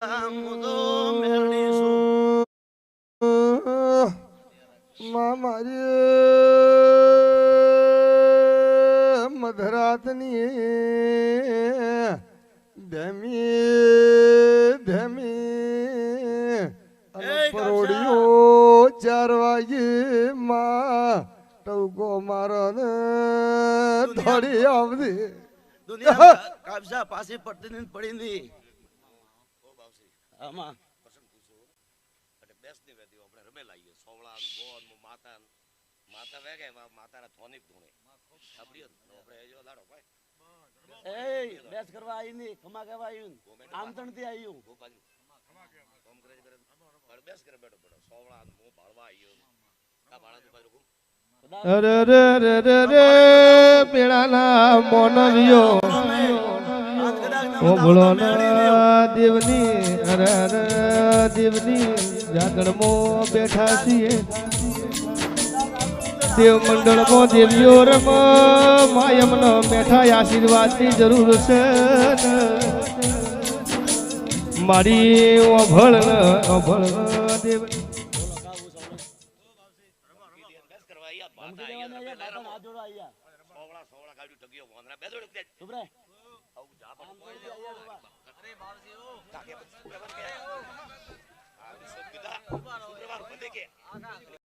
મારી મધરાતની ધમી ધમી પરોડિયો 4 વાગે માં ટવકો મારો ને થોડી આવતી દુનિયા કાબજા પાછી પડતી પડીંદી આમાં એટલે બેસની વેદી આપણે રમે લાવીએ સોવળા ગોન માતા માતા વેગે માતાના થોનિક ધૂણે આપડી આપણે જો લાડો ભાઈ એ બેસ કરવા આવી ની ખમા કેવા આવ્યું આમંત્રણ થી આવ્યું કોમ કરે કરે પણ બેસ કરે બેઠો બેઠો સોવળા મો ભાળવા આવ્યો કા ભાળા તું બાજુ અરે રે રે રે રે પેળાના મોનવિયો ઓ ભોળો ના દેવની અરે અરે દેવની જાગણમાં બેઠા છીએ દેવ મંડળમાં દેવીઓ રમ માયમનો બેઠા આશીર્વાદની જરૂર છે મારી ઓભળ દેવ સોવળા સોવળા ગાડી ટગ્યો વાંદરા બે જોડે ચૂપ રે આવું જા પણ અરે બાવજી ઓ કાકે આ વિશ્વ પિતા શુક્રવાર પદે કે